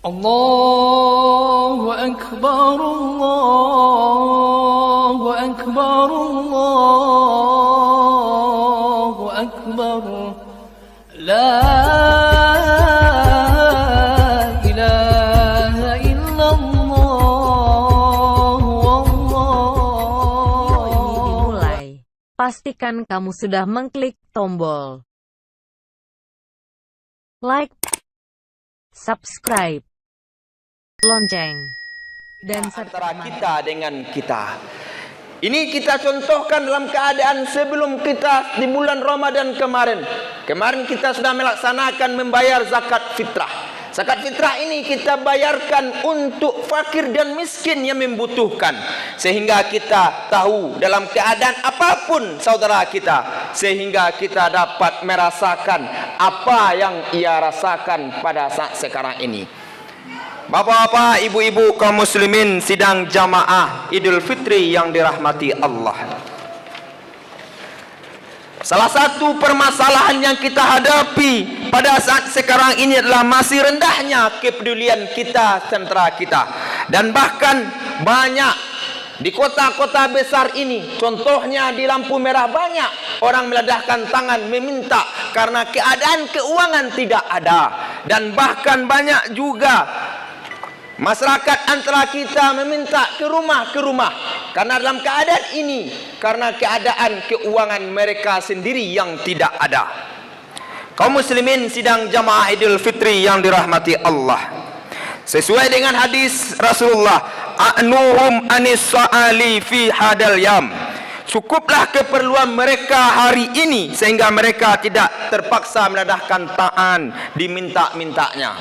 Allahu Akbar, Allahu Akbar, Allahu Akbar. La ilaha illallah, wallahu. Dimulai. Pastikan kamu sudah mengklik tombol like, subscribe, lonceng, dan antara kita dengan kita. Ini kita contohkan dalam keadaan sebelum kita di bulan Ramadan kemarin. Kemarin kita sudah melaksanakan membayar zakat fitrah. Zakat fitrah ini kita bayarkan untuk fakir dan miskin yang membutuhkan. Sehingga kita tahu dalam keadaan apapun saudara kita. Sehingga kita dapat merasakan apa yang ia rasakan pada saat sekarang ini. Bapak-bapak, ibu-ibu kaum muslimin sidang jamaah Idul Fitri yang dirahmati Allah. Salah satu permasalahan yang kita hadapi pada saat sekarang ini adalah masih rendahnya kepedulian kita antara kita. Dan bahkan banyak di kota-kota besar ini, contohnya di lampu merah, banyak orang meledahkan tangan meminta karena keadaan keuangan tidak ada. Dan bahkan banyak juga masyarakat antara kita meminta ke rumah karena dalam keadaan ini, karena keadaan keuangan mereka sendiri yang tidak ada. Kaum muslimin sidang jamaah Idul Fitri yang dirahmati Allah, sesuai dengan hadis Rasulullah, a'nuhum anis sa'ali fi hadal yam, cukuplah keperluan mereka hari ini sehingga mereka tidak terpaksa meledahkan tangan diminta-mintanya.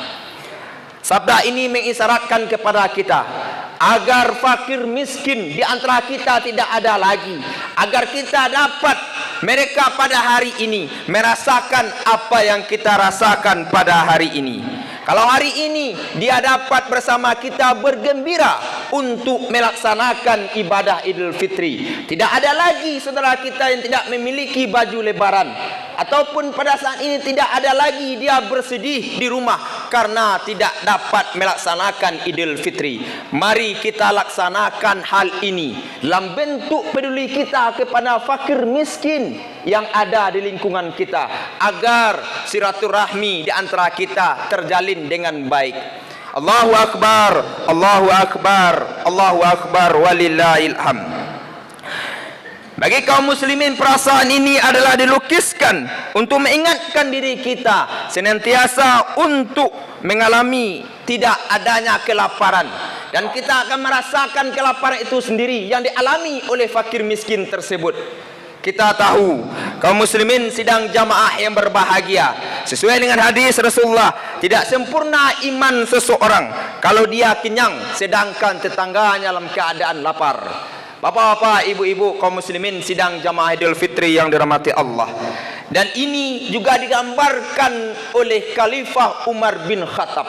Sabda ini mengisyaratkan kepada kita agar fakir miskin di antara kita tidak ada lagi, agar kita dapat mereka pada hari ini merasakan apa yang kita rasakan pada hari ini. Kalau hari ini dia dapat bersama kita bergembira untuk melaksanakan ibadah Idul Fitri. Tidak ada lagi saudara kita yang tidak memiliki baju lebaran, ataupun pada saat ini tidak ada lagi dia bersedih di rumah karena tidak dapat melaksanakan Idul Fitri. Mari kita laksanakan hal ini dalam bentuk peduli kita kepada fakir miskin yang ada di lingkungan kita, agar silaturahmi di antara kita terjalin dengan baik. Allahu Akbar, Allahu Akbar, Allahu Akbar, walillahil hamd. Bagi kaum muslimin, perasaan ini adalah dilukiskan untuk mengingatkan diri kita senantiasa untuk mengalami tidak adanya kelaparan, dan kita akan merasakan kelaparan itu sendiri yang dialami oleh fakir miskin tersebut. Kita tahu kaum muslimin sidang jamaah yang berbahagia, sesuai dengan hadis Rasulullah, tidak sempurna iman seseorang kalau dia kenyang sedangkan tetangganya dalam keadaan lapar. Bapak-bapak, ibu-ibu kaum muslimin sidang jamaah Idul Fitri yang dirahmati Allah. Dan ini juga digambarkan oleh Khalifah Umar bin Khattab.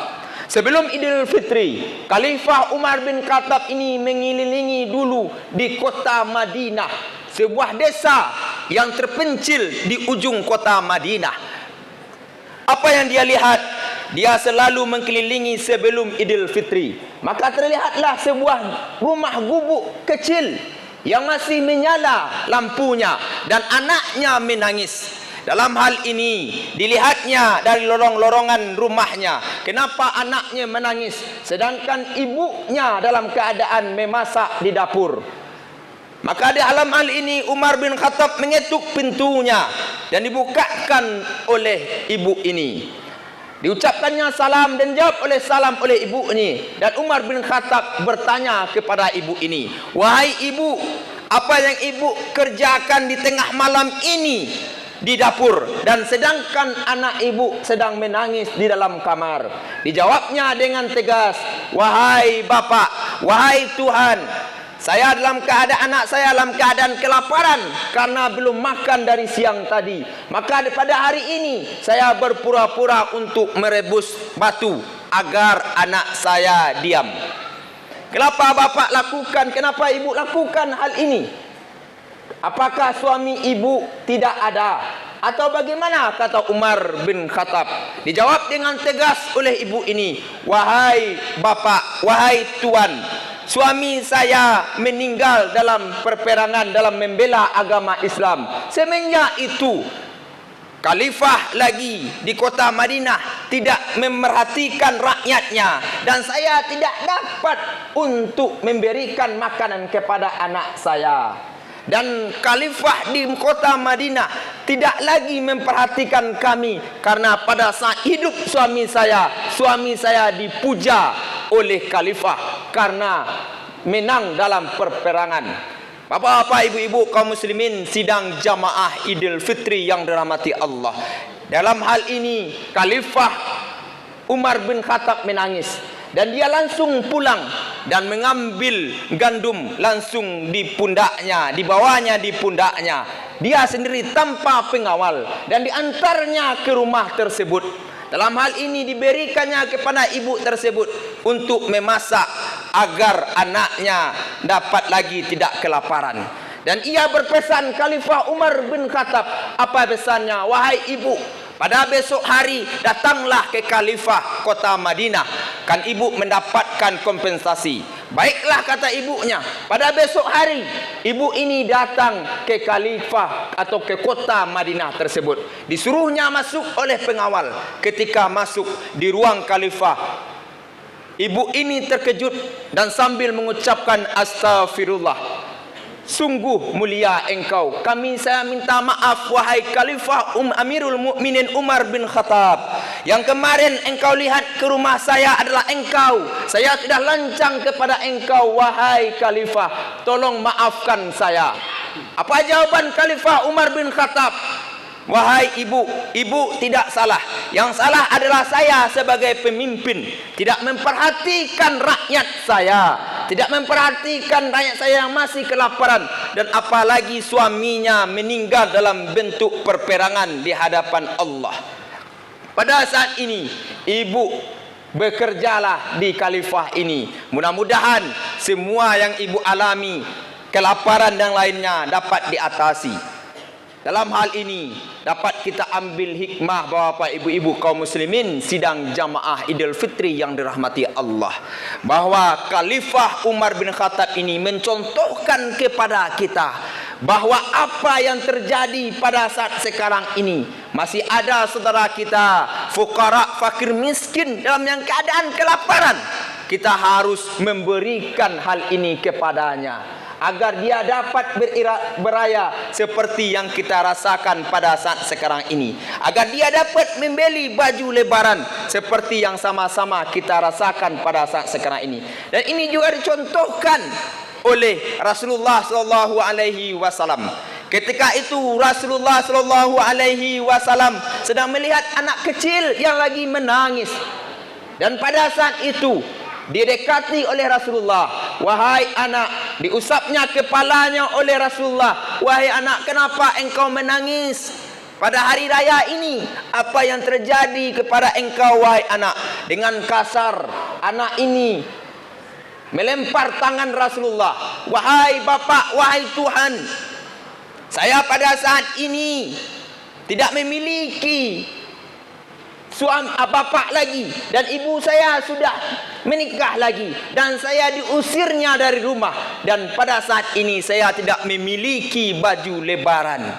Sebelum Idul Fitri, Khalifah Umar bin Khattab ini mengelilingi dulu di kota Madinah, sebuah desa yang terpencil di ujung kota Madinah. Apa yang dia lihat? Dia selalu mengelilingi sebelum Idul Fitri. Maka terlihatlah sebuah rumah gubuk kecil yang masih menyala lampunya dan anaknya menangis. Dalam hal ini dilihatnya dari lorong-lorongan rumahnya, kenapa anaknya menangis sedangkan ibunya dalam keadaan memasak di dapur. Maka di dalam hal ini Umar bin Khattab mengetuk pintunya dan dibukakan oleh ibu ini. Diucapkannya salam dan jawab oleh salam oleh ibu ini. Dan Umar bin Khattab bertanya kepada ibu ini, "Wahai ibu, apa yang ibu kerjakan di tengah malam ini di dapur, dan sedangkan anak ibu sedang menangis di dalam kamar?" Dijawabnya dengan tegas, "Wahai bapak, wahai Tuhan, saya dalam keadaan anak saya dalam keadaan kelaparan karena belum makan dari siang tadi. Maka pada hari ini saya berpura-pura untuk merebus batu agar anak saya diam." Kenapa bapak lakukan? Kenapa ibu lakukan hal ini? Apakah suami ibu tidak ada? Atau bagaimana, kata Umar bin Khattab. Dijawab dengan tegas oleh ibu ini, wahai bapak, wahai tuan, suami saya meninggal dalam perperangan dalam membela agama Islam. Semenjak itu khalifah lagi di kota Madinah tidak memerhatikan rakyatnya, dan saya tidak dapat untuk memberikan makanan kepada anak saya. Dan khalifah di kota Madinah tidak lagi memperhatikan kami, karena pada saat hidup suami saya dipuja oleh khalifah karena menang dalam perperangan. Bapak-bapak, ibu-ibu, kaum muslimin sidang jamaah Idul Fitri yang dirahmati Allah. Dalam hal ini Khalifah Umar bin Khattab menangis, dan dia langsung pulang dan mengambil gandum langsung di pundaknya, dibawanya di pundaknya. Dia sendiri tanpa pengawal, dan diantarnya ke rumah tersebut. Dalam hal ini diberikannya kepada ibu tersebut untuk memasak agar anaknya dapat lagi tidak kelaparan. Dan ia berpesan, Khalifah Umar bin Khattab, apa pesannya? Wahai ibu, pada besok hari datanglah ke Khalifah kota Madinah, kan ibu mendapatkan kompensasi. Baiklah, kata ibunya. Pada besok hari ibu ini datang ke Khalifah atau ke kota Madinah tersebut. Disuruhnya masuk oleh pengawal. Ketika masuk di ruang Khalifah, ibu ini terkejut dan sambil mengucapkan astagfirullah. Sungguh mulia engkau. Saya minta maaf wahai Khalifah Amirul Mukminin Umar bin Khattab. Yang kemarin engkau lihat ke rumah saya adalah engkau. Saya sudah lancang kepada engkau wahai Khalifah. Tolong maafkan saya. Apa jawaban Khalifah Umar bin Khattab? Wahai ibu, ibu tidak salah. Yang salah adalah saya sebagai pemimpin, tidak memperhatikan rakyat saya, tidak memperhatikan rakyat saya yang masih kelaparan, dan apalagi suaminya meninggal dalam bentuk perperangan di hadapan Allah. Pada saat ini ibu bekerjalah di khalifah ini. Mudah-mudahan semua yang ibu alami, kelaparan dan lainnya, dapat diatasi. Dalam hal ini dapat kita ambil hikmah, bapak, ibu-ibu, kaum muslimin sidang jamaah Idul Fitri yang dirahmati Allah, bahwa Khalifah Umar bin Khattab ini mencontohkan kepada kita bahwa apa yang terjadi pada saat sekarang ini, masih ada saudara kita fuqara, fakir miskin dalam yang keadaan kelaparan. Kita harus memberikan hal ini kepadanya agar dia dapat beraya seperti yang kita rasakan pada saat sekarang ini, agar dia dapat membeli baju lebaran seperti yang sama-sama kita rasakan pada saat sekarang ini. Dan ini juga dicontohkan oleh Rasulullah sallallahu alaihi wasallam. Ketika itu Rasulullah sallallahu alaihi wasallam sedang melihat anak kecil yang lagi menangis, dan pada saat itu didekati oleh Rasulullah. Wahai anak, diusapnya kepalanya oleh Rasulullah. Wahai anak, kenapa engkau menangis pada hari raya ini? Apa yang terjadi kepada engkau wahai anak? Dengan kasar anak ini melempar tangan Rasulullah. Wahai bapak, wahai Tuhan, saya pada saat ini tidak memiliki suami bapak lagi, dan ibu saya sudah menikah lagi, dan saya diusirnya dari rumah, dan pada saat ini saya tidak memiliki baju lebaran.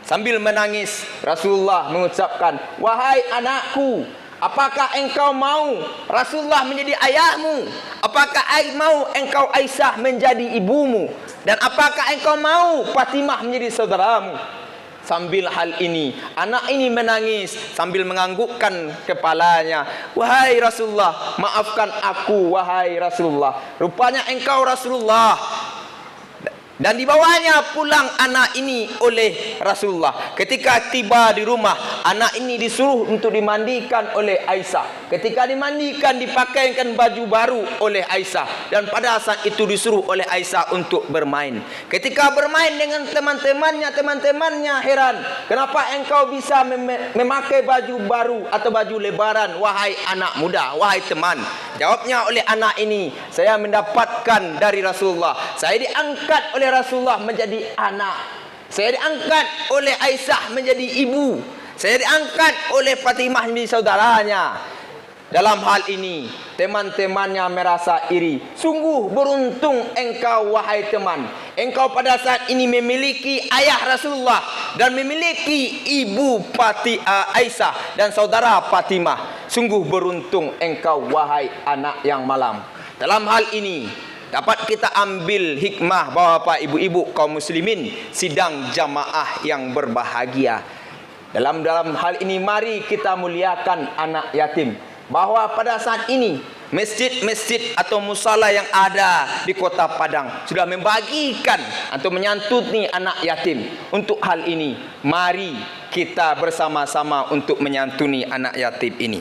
Sambil menangis Rasulullah mengucapkan, wahai anakku, apakah engkau mau Rasulullah menjadi ayahmu? Apakah mau engkau Aisyah menjadi ibumu? Dan apakah engkau mau Fatimah menjadi saudaramu? Sambil hal ini, anak ini menangis sambil menganggukkan kepalanya. Wahai Rasulullah, maafkan aku wahai Rasulullah. Rupanya engkau Rasulullah. Dan dibawanya pulang anak ini oleh Rasulullah. Ketika tiba di rumah, anak ini disuruh untuk dimandikan oleh Aisyah. Ketika dimandikan, dipakaikan baju baru oleh Aisyah. Dan pada saat itu disuruh oleh Aisyah untuk bermain. Ketika bermain dengan teman-temannya heran, kenapa engkau bisa memakai baju baru atau baju lebaran, wahai anak muda, wahai teman? Jawabnya oleh anak ini, saya mendapatkan dari Rasulullah. Saya diangkat oleh Rasulullah menjadi anak. Saya diangkat oleh Aisyah menjadi ibu. Saya diangkat oleh Fatimah menjadi saudaranya. Dalam hal ini, teman-temannya merasa iri. Sungguh beruntung engkau, wahai teman. Engkau pada saat ini memiliki ayah Rasulullah dan memiliki ibu Aisyah dan saudara Fatimah. Sungguh beruntung engkau, wahai anak yang malam. Dalam hal ini, dapat kita ambil hikmah bapak ibu-ibu kaum muslimin sidang jamaah yang berbahagia. Dalam hal ini mari kita muliakan anak yatim. Bahwa pada saat ini masjid-masjid atau musala yang ada di Kota Padang sudah membagikan atau menyantuni anak yatim. Untuk hal ini mari kita bersama-sama untuk menyantuni anak yatim ini,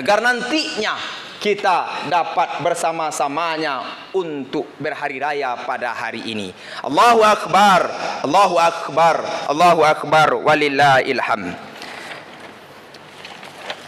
agar nantinya kita dapat bersama-samanya untuk berhari raya pada hari ini. Allahu Akbar, Allahu Akbar, Allahu Akbar, walillahil hamd.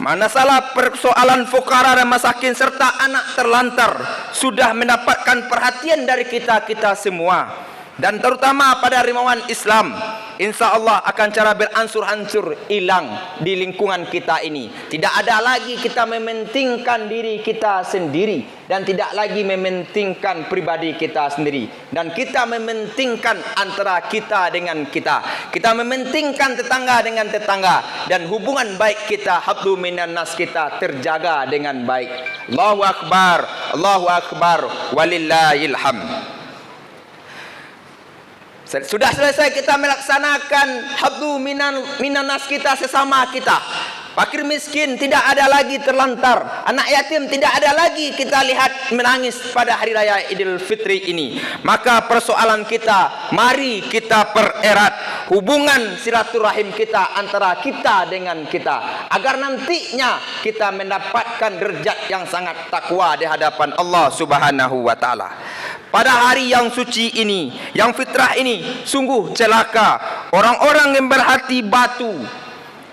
Masalah persoalan fukara dan masakin serta anak terlantar sudah mendapatkan perhatian dari kita semua, dan terutama pada rimawan Islam. Insya Allah akan cara beransur-ansur hilang di lingkungan kita ini. Tidak ada lagi kita mementingkan diri kita sendiri dan tidak lagi mementingkan pribadi kita sendiri, dan kita mementingkan antara kita dengan kita. Kita mementingkan tetangga dengan tetangga, dan hubungan baik kita, hablu minan nas kita terjaga dengan baik. Allahu Akbar, Allahu Akbar, walillahil hamd. Sudah selesai kita melaksanakan hablu minan nas kita sesama kita. Fakir miskin tidak ada lagi terlantar. Anak yatim tidak ada lagi kita lihat menangis pada hari raya Idul Fitri ini. Maka persoalan kita, mari kita pererat hubungan silaturahim kita antara kita dengan kita, agar nantinya kita mendapatkan derajat yang sangat takwa di hadapan Allah Subhanahu wa taala. Pada hari yang suci ini, yang fitrah ini, sungguh celaka orang-orang yang berhati batu,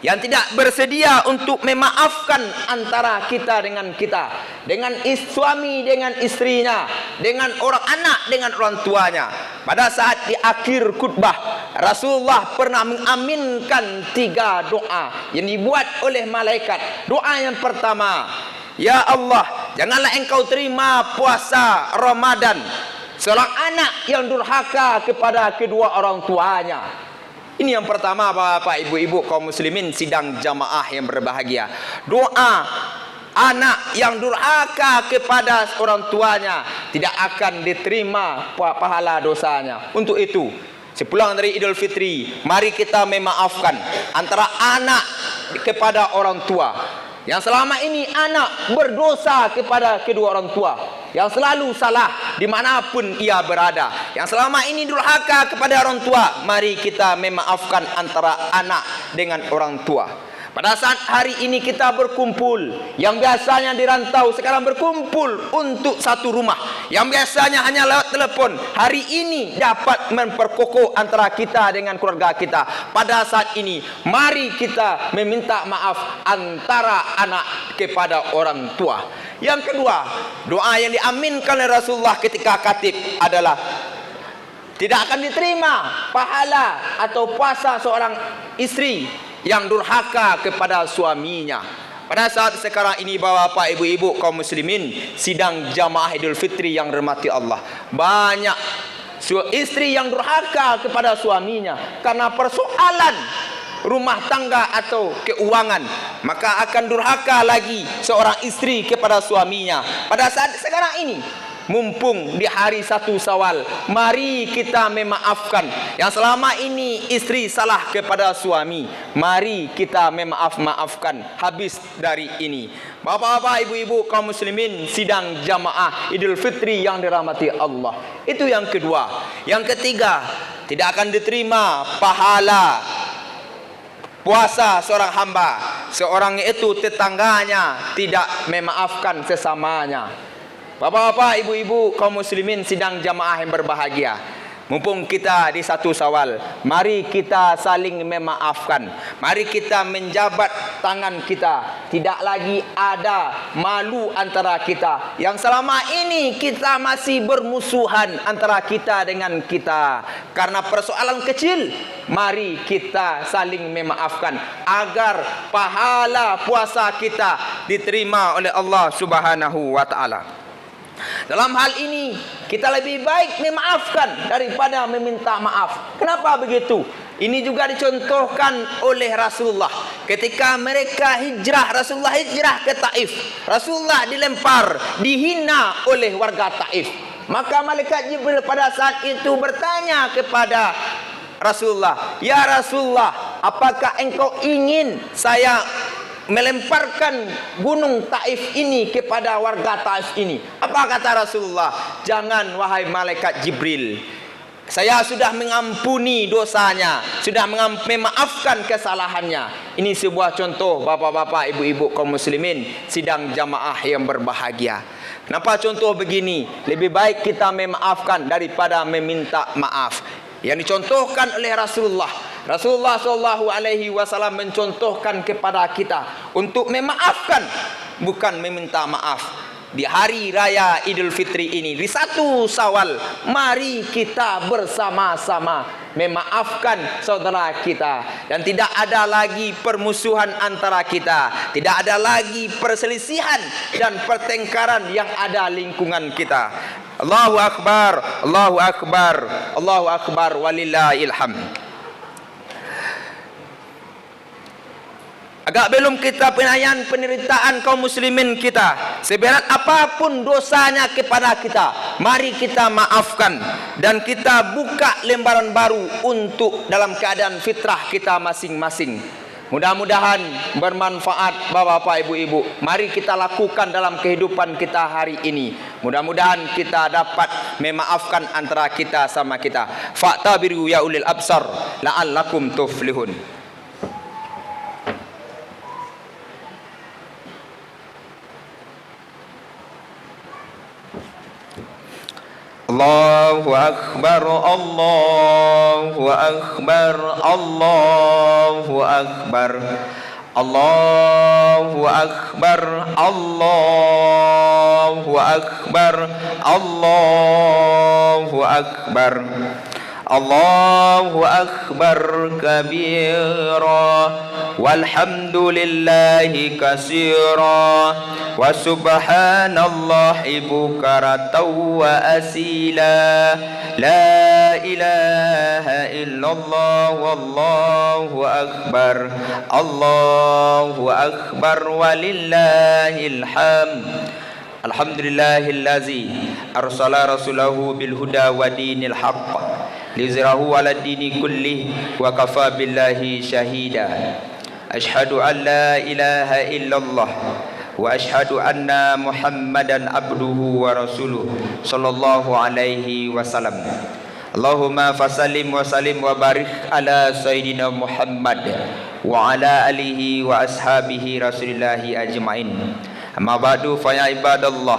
yang tidak bersedia untuk memaafkan antara kita dengan kita, dengan suami dengan istrinya, dengan orang anak dengan orang tuanya. Pada saat di akhir khutbah, Rasulullah pernah mengaminkan 3 doa yang dibuat oleh malaikat. Doa yang pertama, ya Allah, janganlah engkau terima puasa Ramadan seorang anak yang durhaka kepada kedua orang tuanya. Ini yang pertama bapak ibu-ibu kaum muslimin sidang jamaah yang berbahagia. Doa anak yang durhaka kepada orang tuanya tidak akan diterima pahala dosanya. Untuk itu, sepulang dari Idul Fitri, mari kita memaafkan antara anak kepada orang tua. Yang selama ini anak berdosa kepada kedua orang tua, yang selalu salah dimanapun ia berada, yang selama ini durhaka kepada orang tua, mari kita memaafkan antara anak dengan orang tua. Pada saat hari ini kita berkumpul, yang biasanya dirantau sekarang berkumpul untuk satu rumah, yang biasanya hanya lewat telepon, hari ini dapat memperkokoh antara kita dengan keluarga kita. Pada saat ini mari kita meminta maaf antara anak kepada orang tua. Yang kedua, doa yang diaminkan oleh Rasulullah ketika khatib adalah tidak akan diterima pahala atau puasa seorang istri yang durhaka kepada suaminya. Pada saat sekarang ini bapak ibu-ibu kaum muslimin sidang jamaah Idul Fitri yang dirahmati Allah, banyak istri yang durhaka kepada suaminya karena persoalan rumah tangga atau keuangan, maka akan durhaka lagi seorang istri kepada suaminya. Pada saat sekarang ini, mumpung di hari 1 Syawal, mari kita memaafkan yang selama ini istri salah kepada suami. Mari kita maafkan habis dari ini. Bapak-bapak, ibu-ibu kaum muslimin sidang jamaah Idul Fitri yang dirahmati Allah. Itu yang kedua. Yang ketiga, tidak akan diterima pahala puasa seorang hamba, seorang itu tetangganya tidak memaafkan sesamanya. Bapak-bapak, ibu-ibu kaum muslimin sidang jamaah yang berbahagia, Mumpung kita di 1 Syawal, mari kita saling memaafkan. Mari kita menjabat tangan kita. Tidak lagi ada malu antara kita. Yang selama ini kita masih bermusuhan antara kita dengan kita. Karena persoalan kecil, mari kita saling memaafkan agar pahala puasa kita diterima oleh Allah Subhanahu wa taala. Dalam hal ini kita lebih baik memaafkan daripada meminta maaf. Kenapa begitu? Ini juga dicontohkan oleh Rasulullah. Ketika mereka hijrah, Rasulullah hijrah ke Taif. Rasulullah dilempar, dihina oleh warga Taif. Maka malaikat Jibril pada saat itu bertanya kepada Rasulullah, "Ya Rasulullah, apakah engkau ingin saya melemparkan gunung Taif ini kepada warga Taif ini?" Apa kata Rasulullah? "Jangan wahai malaikat Jibril. Saya sudah mengampuni dosanya, sudah memaafkan kesalahannya." Ini sebuah contoh bapak-bapak, ibu-ibu kaum muslimin sidang jamaah yang berbahagia. Kenapa contoh begini? Lebih baik kita memaafkan daripada meminta maaf. Yang dicontohkan oleh Rasulullah sallallahu alaihi wasallam mencontohkan kepada kita untuk memaafkan, bukan meminta maaf. Di hari raya Idul Fitri ini, di 1 Syawal, mari kita bersama-sama memaafkan saudara kita. Dan tidak ada lagi permusuhan antara kita. Tidak ada lagi perselisihan dan pertengkaran yang ada lingkungan kita. Allahu Akbar, Allahu Akbar, Allahu Akbar, walillahil hamd. Agak belum kita penderitaan kaum muslimin kita, seberat apapun dosanya kepada kita, mari kita maafkan dan kita buka lembaran baru untuk dalam keadaan fitrah kita masing-masing. Mudah-mudahan bermanfaat bapak-bapak, ibu-ibu. Mari kita lakukan dalam kehidupan kita hari ini. Mudah-mudahan kita dapat memaafkan antara kita sama kita. Fa'tabiru ya ulil absar la'allakum tuflihun. Allahu Akbar, Allahu Akbar, Allahu Akbar, Allahu Akbar, Allahu Akbar, Allahu Akbar, Allahu Akbar kabira, walhamdulillahi katsira, wa subhanallahi bukratan wa asila, la ilaha illallah wallahu akbar, Allahu akbar walillahil hamd. Alhamdulillahillazi arsala rasulahu bil huda wa dinil haqq liyuzhirahu 'ala dini kulli wa kafa billahi shahida. Asyhadu an la ilaha illallah wa asyhadu anna Muhammadan abduhu wa rasuluh sallallahu alaihi wasallam. Allahumma fasallim wa sallim wa barik ala sayyidina Muhammad wa ala alihi wa ashabihi rasulillahi ajma'in. Amma ba'du fa ya ibadallah,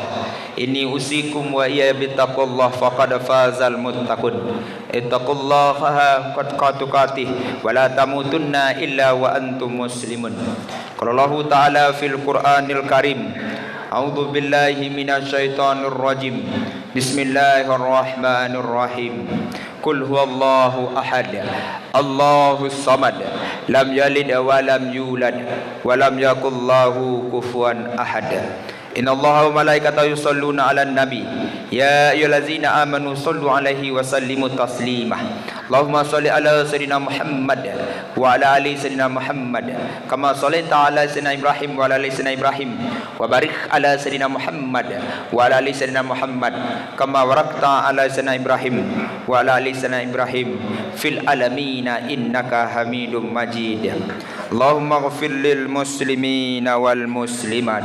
inni usikum wa iya bittaqullah faqad fazal muttaqun. Ittaqullaha haqqa tuqatih wa la tamutunna illa wa antum muslimun. Qala Allah ta'ala fil Qur'anil Karim, a'udzu billahi minasyaitonir rajim. Bismillahirrahmanirrahim. Qul huwallahu ahad, Allahus samad, lam yalid wa lam yulad wa lam yakul lahu kufuwan ahad. Innallaha wa malaikatahu yusholluna 'alan nabi, ya ayyuhallazina amanu shollu 'alaihi wa sallimu taslima. Allahumma sholli ala sayyidina Muhammad wa ala ali sayyidina Muhammad kama shallaita ala sayyidina Ibrahim wa ala ali sayyidina Ibrahim, wa barik ala sayyidina Muhammad wa ala ali sayyidina Muhammad kama barakta ala sayyidina Ibrahim wa ala ali sayyidina Ibrahim fil alamin innaka Hamidum Majid. Allahumma ighfir lil muslimina wal muslimat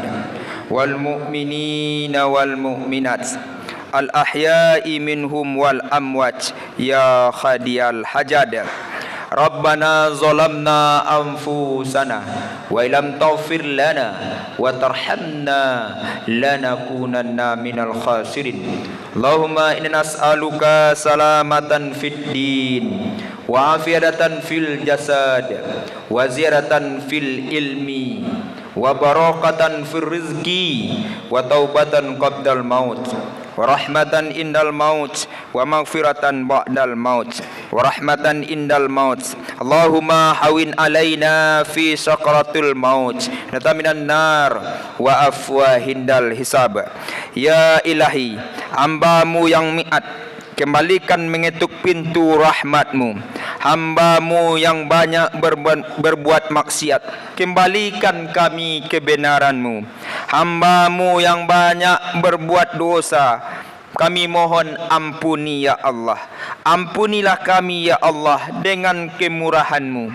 wal mu'minina wal mu'minat al ahya'i minhum wal amwat ya khadiyal hajad. Rabbana zalamna anfusana wa illam taghfir lana wa tarhamna lanakunanna minal khasirin. Allahumma inna nas'aluka salamatan fid din wa afiyatan fil jasad wa ziyaratan fil ilmi wa barakatan fil rizqi wa taubatan qabdal maut wa rahmatan indal maut wa maghfiratan ba'dal maut wa rahmatan indal maut. Allahumma hawin alaina fi sakratul maut nataminan nar wa afwa hindal hisab. Ya ilahi, hambamu yang mi'at, kembalikan mengetuk pintu rahmatmu. Hambamu yang banyak berbuat maksiat, kembalikan kami kebenaranmu. Hambamu yang banyak berbuat dosa, kami mohon ampuni ya Allah. Ampunilah kami ya Allah dengan kemurahan-Mu,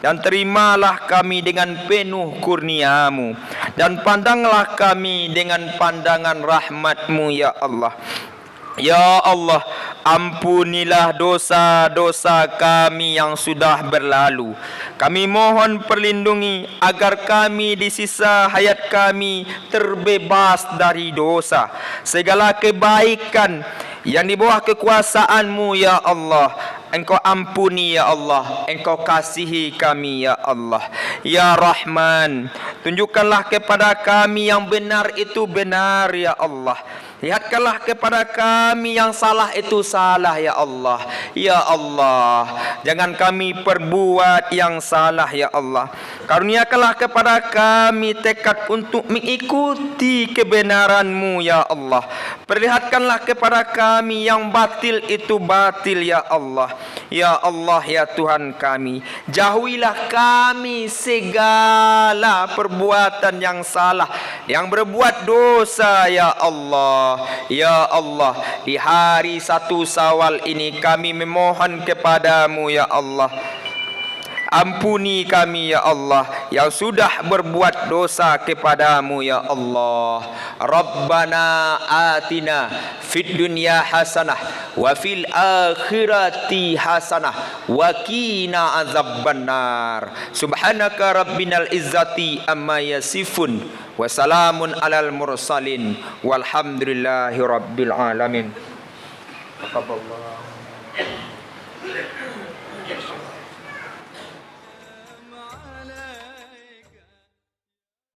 dan terimalah kami dengan penuh kurnia-Mu, dan pandanglah kami dengan pandangan rahmat-Mu ya Allah. Ya Allah, ampunilah dosa-dosa kami yang sudah berlalu. Kami mohon perlindungi agar kami di sisa hayat kami terbebas dari dosa. Segala kebaikan yang di bawah kekuasaan-Mu ya Allah, Engkau ampuni ya Allah, Engkau kasihi kami ya Allah. Ya Rahman, tunjukkanlah kepada kami yang benar itu benar ya Allah. Lihatkanlah kepada kami yang salah itu salah ya Allah. Ya Allah, jangan kami perbuat yang salah ya Allah. Karuniakanlah kepada kami tekad untuk mengikuti kebenaran-Mu ya Allah. Perlihatkanlah kepada kami yang batil itu batil ya Allah. Ya Allah ya Tuhan kami, jauhilah kami segala perbuatan yang salah, yang berbuat dosa ya Allah. Ya Allah, di hari 1 Syawal ini kami memohon kepadamu ya Allah, ampuni kami ya Allah yang sudah berbuat dosa kepadamu ya Allah. Rabbana atina fid dunya hasanah wa fil akhirati hasanah wa qina azabannar. Subhanaka rabbinal izzati amma yasifun wa salamun alal mursalin walhamdulillahi rabbil alamin. Taqabbalallahu.